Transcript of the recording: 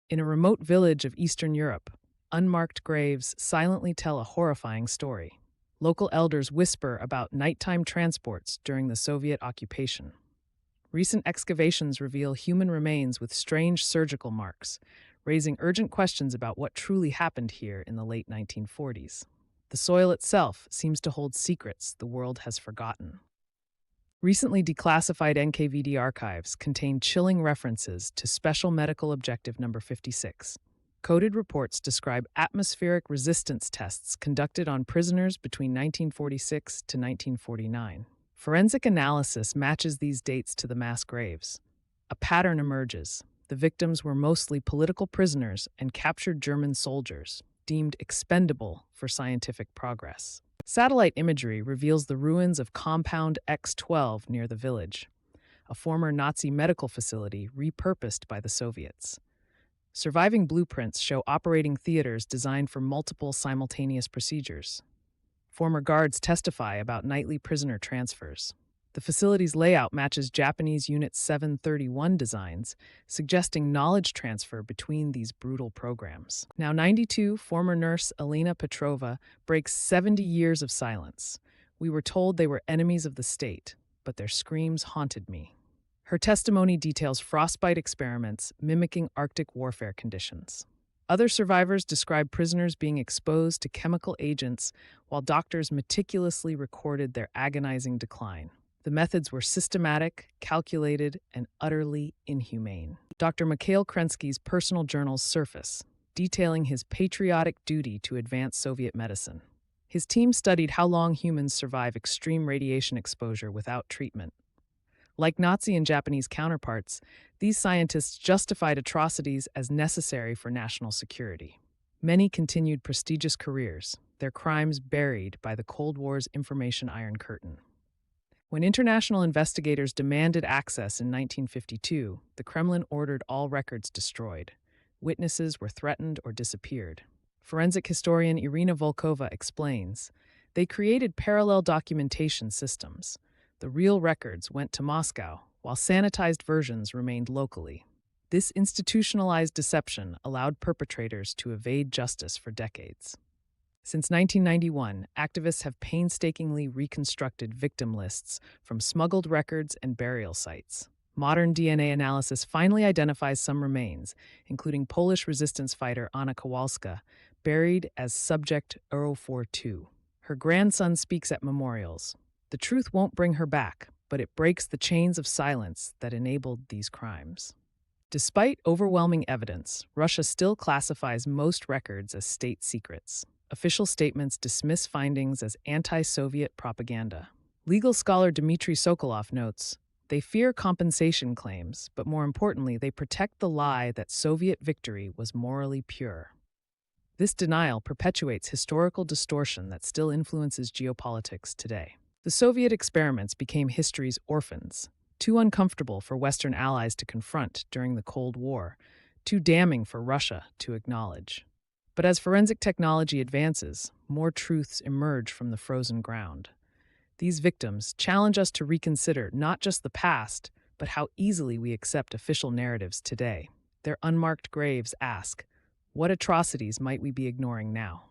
In a remote village of Eastern Europe, unmarked graves silently tell a horrifying story. Local elders whisper about nighttime transports during the Soviet occupation. Recent excavations reveal human remains with strange surgical marks, raising urgent questions about what truly happened here in the late 1940s. The soil itself seems to hold secrets the world has forgotten. Recently declassified NKVD archives contain chilling references to Special Medical Objective Number 56. Coded reports describe atmospheric resistance tests conducted on prisoners between 1946 to 1949. Forensic analysis matches these dates to the mass graves. A pattern emerges. The victims were mostly political prisoners and captured German soldiers, deemed expendable for scientific progress. Satellite imagery reveals the ruins of Compound X-12 near the village, a former Nazi medical facility repurposed by the Soviets. Surviving blueprints show operating theaters designed for multiple simultaneous procedures. Former guards testify about nightly prisoner transfers. The facility's layout matches Japanese Unit 731 designs, suggesting knowledge transfer between these brutal programs. Now 92, former nurse Elena Petrova breaks 70 years of silence. We were told they were enemies of the state, but their screams haunted me. Her testimony details frostbite experiments mimicking Arctic warfare conditions. Other survivors describe prisoners being exposed to chemical agents while doctors meticulously recorded their agonizing decline. The methods were systematic, calculated, and utterly inhumane. Dr. Mikhail Krensky's personal journals surface, detailing his patriotic duty to advance Soviet medicine. His team studied how long humans survive extreme radiation exposure without treatment. Like Nazi and Japanese counterparts, these scientists justified atrocities as necessary for national security. Many continued prestigious careers, their crimes buried by the Cold War's information iron curtain. When international investigators demanded access in 1952, the Kremlin ordered all records destroyed. Witnesses were threatened or disappeared. Forensic historian Irina Volkova explains, they created parallel documentation systems. The real records went to Moscow, while sanitized versions remained locally. This institutionalized deception allowed perpetrators to evade justice for decades. Since 1991, activists have painstakingly reconstructed victim lists from smuggled records and burial sites. Modern DNA analysis finally identifies some remains, including Polish resistance fighter Anna Kowalska, buried as Subject 042. Her grandson speaks at memorials. The truth won't bring her back, but it breaks the chains of silence that enabled these crimes. Despite overwhelming evidence, Russia still classifies most records as state secrets. Official statements dismiss findings as anti-Soviet propaganda. Legal scholar Dmitry Sokolov notes, they fear compensation claims, but more importantly, they protect the lie that Soviet victory was morally pure. This denial perpetuates historical distortion that still influences geopolitics today. The Soviet experiments became history's orphans, too uncomfortable for Western allies to confront during the Cold War, too damning for Russia to acknowledge. But as forensic technology advances, more truths emerge from the frozen ground. These victims challenge us to reconsider not just the past, but how easily we accept official narratives today. Their unmarked graves ask, what atrocities might we be ignoring now?